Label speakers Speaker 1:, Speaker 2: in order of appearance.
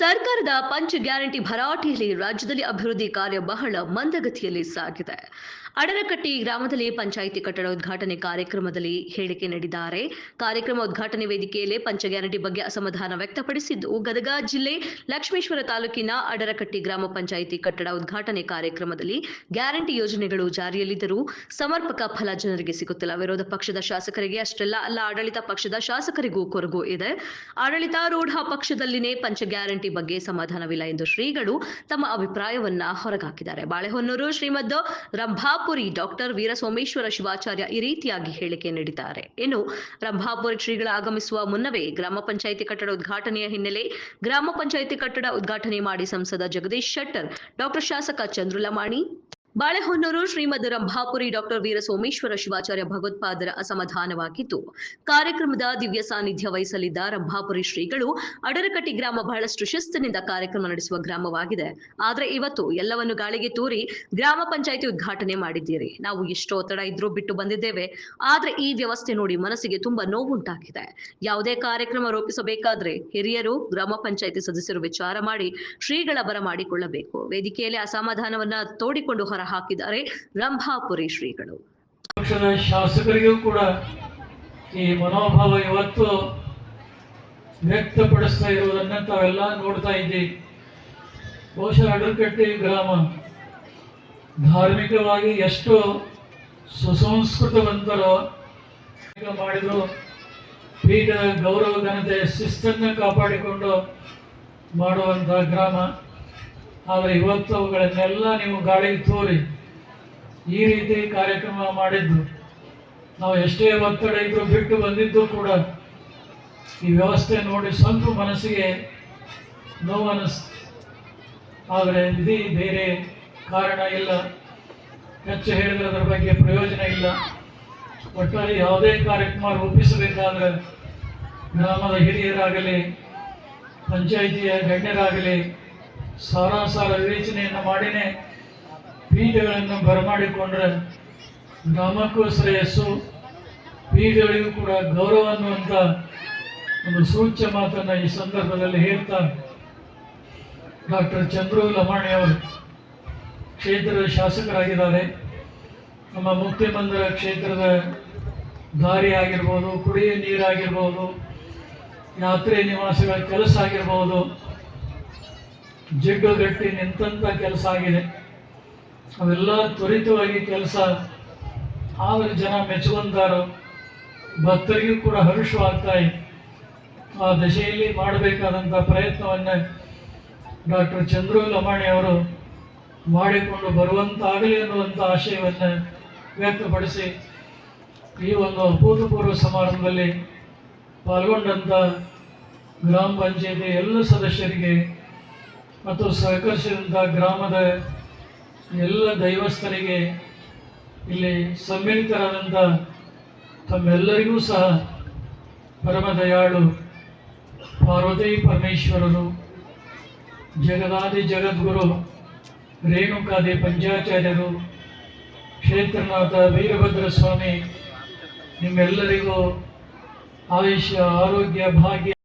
Speaker 1: ಸರ್ಕಾರದ ಪಂಚ ಗ್ಯಾರಂಟಿ ಭರಾಟೆಯಲ್ಲಿ ರಾಜ್ಯದಲ್ಲಿ ಅಭಿವೃದ್ಧಿ ಕಾರ್ಯ ಬಹಳ ಮಂದಗತಿಯಲ್ಲಿ ಸಾಗಿದೆ. ಅಡರಕಟ್ಟಿ ಗ್ರಾಮದಲ್ಲಿ ಪಂಚಾಯಿತಿ ಕಟ್ಟಡ ಉದ್ಘಾಟನೆ ಕಾರ್ಯಕ್ರಮದಲ್ಲಿ ಹೇಳಿಕೆ ನೀಡಿದ್ದಾರೆ. ಕಾರ್ಯಕ್ರಮ ಉದ್ಘಾಟನೆ ವೇದಿಕೆಯಲ್ಲಿ ಪಂಚ ಗ್ಯಾರಂಟಿ ಬಗ್ಗೆ ಅಸಮಾಧಾನ ವ್ಯಕ್ತಪಡಿಸಿದ್ದು, ಗದಗ ಜಿಲ್ಲೆ ಲಕ್ಷ್ಮೇಶ್ವರ ತಾಲೂಕಿನ ಅಡರಕಟ್ಟಿ ಗ್ರಾಮ ಪಂಚಾಯಿತಿ ಕಟ್ಟಡ ಉದ್ಘಾಟನೆ ಕಾರ್ಯಕ್ರಮದಲ್ಲಿ ಗ್ಯಾರಂಟಿ ಯೋಜನೆಗಳು ಜಾರಿಯಲ್ಲಿದ್ದರೂ ಸಮರ್ಪಕ ಫಲ ಜನರಿಗೆ ಸಿಗುತ್ತಿಲ್ಲ. ವಿರೋಧ ಪಕ್ಷದ ಶಾಸಕರಿಗೆ ಅಷ್ಟೆಲ್ಲ ಅಲ್ಲ, ಆಡಳಿತ ಪಕ್ಷದ ಶಾಸಕರಿಗೂ ಕೊರಗು ಇದೆ. ಆಡಳಿತಾರೂಢ ಪಕ್ಷದಲ್ಲಿನೇ ಪಂಚ ಗ್ಯಾರಂಟಿ ಬಗ್ಗೆ ಸಮಾಧಾನವಿಲ್ಲ ಎಂದು ಶ್ರೀಗಳು ತಮ್ಮ ಅಭಿಪ್ರಾಯವನ್ನ ಹೊರಗಾಕಿದ್ದಾರೆ. ಬಾಳೆಹೊನ್ನೂರು ಶ್ರೀಮದ್ ರಂಭಾಪುರಿ ಡಾಕ್ಟರ್ ವೀರಸೋಮೇಶ್ವರ ಶಿವಾಚಾರ್ಯ ಈ ರೀತಿಯಾಗಿ ಹೇಳಿಕೆ ನೀಡಿದ್ದಾರೆ. ಇನ್ನು ರಂಭಾಪುರಿ ಶ್ರೀಗಳ ಆಗಮಿಸುವ ಮುನ್ನವೇ ಗ್ರಾಮ ಪಂಚಾಯಿತಿ ಕಟ್ಟಡ ಉದ್ಘಾಟನೆಯ ಹಿನ್ನೆಲೆ ಗ್ರಾಮ ಪಂಚಾಯಿತಿ ಕಟ್ಟಡ ಉದ್ಘಾಟನೆ ಮಾಡಿ ಸಂಸದ ಜಗದೀಶ್ ಶೆಟ್ಟರ್, ಡಾಕ್ಟರ್ ಶಾಸಕ ಚಂದ್ರಲಮಾಣಿ, ಬಾಳೆಹೊನ್ನೂರು ಶ್ರೀಮದ್ ರಂಭಾಪುರಿ ಡಾಕ್ಟರ್ ವೀರಸೋಮೇಶ್ವರ ಶಿವಾಚಾರ್ಯ ಭಗವತ್ಪಾದರ ಅಸಮಾಧಾನವಾಗಿದ್ದು, ಕಾರ್ಯಕ್ರಮದ ದಿವ್ಯ ಸಾನ್ನಿಧ್ಯ ವಹಿಸಲಿದ್ದ ರಂಭಾಪುರಿ ಶ್ರೀಗಳು ಅಡರಕಟ್ಟಿ ಗ್ರಾಮ ಬಹಳಷ್ಟು ಶಿಸ್ತಿನಿಂದ ಕಾರ್ಯಕ್ರಮ ನಡೆಸುವ ಗ್ರಾಮವಾಗಿದೆ. ಆದ್ರೆ ಇವತ್ತು ಎಲ್ಲವನ್ನು ಗಾಳಿಗೆ ತೂರಿ ಗ್ರಾಮ ಪಂಚಾಯಿತಿ ಉದ್ಘಾಟನೆ ಮಾಡಿದ್ದೀರಿ. ನಾವು ಎಷ್ಟೋ ಒತ್ತಡ ಇದ್ರೂ ಬಿಟ್ಟು ಬಂದಿದ್ದೇವೆ. ಆದ್ರೆ ಈ ವ್ಯವಸ್ಥೆ ನೋಡಿ ಮನಸ್ಸಿಗೆ ತುಂಬಾ ನೋವುಂಟಾಗಿದೆ. ಯಾವುದೇ ಕಾರ್ಯಕ್ರಮ ರೂಪಿಸಬೇಕಾದ್ರೆ ಹಿರಿಯರು, ಗ್ರಾಮ ಪಂಚಾಯಿತಿ ಸದಸ್ಯರು ವಿಚಾರ ಮಾಡಿ ಶ್ರೀಗಳ ಬರಮಾಡಿಕೊಳ್ಳಬೇಕು. ವೇದಿಕೆಯಲ್ಲಿ ಅಸಮಾಧಾನವನ್ನ ತೋಡಿಕೊಂಡು ಹೊರ ಹಾಕಿದ್ದಾರೆ ರಂಭಾಪುರಿ ಶ್ರೀಗಳು.
Speaker 2: ಪಕ್ಷದ ಶಾಸಕರಿಗೂ ಕೂಡ ಈ ಮನೋಭಾವ ಇವತ್ತು ವ್ಯಕ್ತಪಡಿಸ್ತಾ ಇರುವುದನ್ನ ತಾವೆಲ್ಲ ನೋಡ್ತಾ ಇದ್ದೀವಿ. ಬಹುಶಃ ಅಡರಕಟ್ಟಿ ಗ್ರಾಮ ಧಾರ್ಮಿಕವಾಗಿ ಎಷ್ಟು ಸುಸಂಸ್ಕೃತವಂತರು ಮಾಡಿದ್ರು. ಪೀಠದ ಗೌರವ ಘನತೆ ಶಿಸ್ತನ್ನು ಕಾಪಾಡಿಕೊಂಡು ಮಾಡುವಂತಹ ಗ್ರಾಮ. ಆದರೆ ಇವತ್ತು ಅವುಗಳನ್ನೆಲ್ಲ ನೀವು ಗಾಳಿಗೆ ತೋರಿ ಈ ರೀತಿ ಕಾರ್ಯಕ್ರಮ ಮಾಡಿದ್ದು, ನಾವು ಎಷ್ಟೇ ಒತ್ತಡ ಇದ್ರೂ ಬಿಟ್ಟು ಬಂದಿದ್ದು ಕೂಡ ಈ ವ್ಯವಸ್ಥೆ ನೋಡಿ ಸ್ವಲ್ಪ ಮನಸ್ಸಿಗೆ ನೋವು ಅನ್ನಿಸ್ತು. ಆದರೆ ವಿಧಿ ಬೇರೆ ಕಾರಣ ಇಲ್ಲ, ಹೆಚ್ಚು ಹೇಳಿದ್ರೆ ಅದರ ಬಗ್ಗೆ ಪ್ರಯೋಜನ ಇಲ್ಲ. ಒಟ್ಟಾರೆ ಯಾವುದೇ ಕಾರ್ಯಕ್ರಮ ರೂಪಿಸಬೇಕಾದ್ರೆ ಗ್ರಾಮದ ಹಿರಿಯರಾಗಲಿ, ಪಂಚಾಯಿತಿಯ ಗಣ್ಯರಾಗಲಿ ಸಾರಾಸಾರ ವಿವೇಚನೆಯನ್ನು ಮಾಡಿನೇ ಪೀಠಗಳನ್ನು ಬರಮಾಡಿಕೊಂಡ್ರೆ ಗ್ರಾಮಕ್ಕೂ ಶ್ರೇಯಸ್ಸು, ಪೀಠಗಳಿಗೂ ಕೂಡ ಗೌರವ ಅನ್ನುವಂಥ ಒಂದು ಸೂಚ್ಯ ಮಾತನ್ನು ಈ ಸಂದರ್ಭದಲ್ಲಿ ಹೇಳ್ತಾರೆ. ಡಾಕ್ಟರ್ ಚಂದ್ರಲಮಾಣಿ ಅವರು ಕ್ಷೇತ್ರದ ಶಾಸಕರಾಗಿದ್ದಾರೆ. ನಮ್ಮ ಮುಕ್ತಿಮಂದಿರ ಕ್ಷೇತ್ರದ ದಾರಿ ಆಗಿರ್ಬೋದು, ಕುಡಿಯುವ ನೀರಾಗಿರ್ಬೋದು, ಯಾತ್ರೆ ನಿವಾಸಿಗಳ ಕೆಲಸ ಆಗಿರ್ಬೋದು, ಜಿಡ್ಡುಗಟ್ಟಿ ನಿಂತಂಥ ಕೆಲಸ ಆಗಿದೆ. ಅವೆಲ್ಲ ತ್ವರಿತವಾಗಿ ಕೆಲಸ ಆದರೆ ಜನ ಮೆಚ್ಚುವಂತಾರೋ, ಭಕ್ತರಿಗೂ ಕೂಡ ಹರ್ಷವಾಗ್ತಾ ಇದೆ. ಆ ದಶೆಯಲ್ಲಿ ಮಾಡಬೇಕಾದಂಥ ಪ್ರಯತ್ನವನ್ನು ಡಾಕ್ಟರ್ ಚಂದ್ರಲಮಾಣಿ ಅವರು ಮಾಡಿಕೊಂಡು ಬರುವಂತಾಗಲಿ ಅನ್ನುವಂಥ ಆಶಯವನ್ನು ವ್ಯಕ್ತಪಡಿಸಿ ಈ ಒಂದು ಅಭೂತಪೂರ್ವ ಸಮಾರಂಭದಲ್ಲಿ ಪಾಲ್ಗೊಂಡಂಥ ಗ್ರಾಮ ಪಂಚಾಯತಿ ಎಲ್ಲ ಸದಸ್ಯರಿಗೆ ಮತ್ತು ಸಹಕರಿಸಿದಂಥ ಗ್ರಾಮದ ಎಲ್ಲ ದೈವಸ್ಥರಿಗೆ, ಇಲ್ಲಿ ಸಮ್ಮಿಳಿತರಾದಂಥ ತಮ್ಮೆಲ್ಲರಿಗೂ ಸಹ ಪರಮದಯಾಳು ಪಾರ್ವತಿ ಪರಮೇಶ್ವರರು, ಜಗದಾದಿ ಜಗದ್ಗುರು ರೇಣುಕಾದಿ ಪಂಚಾಚಾರ್ಯರು, ಕ್ಷೇತ್ರನಾಥ ವೀರಭದ್ರ ಸ್ವಾಮಿ ನಿಮ್ಮೆಲ್ಲರಿಗೂ ಆಯುಷ್ಯ, ಆರೋಗ್ಯ, ಭಾಗ್ಯ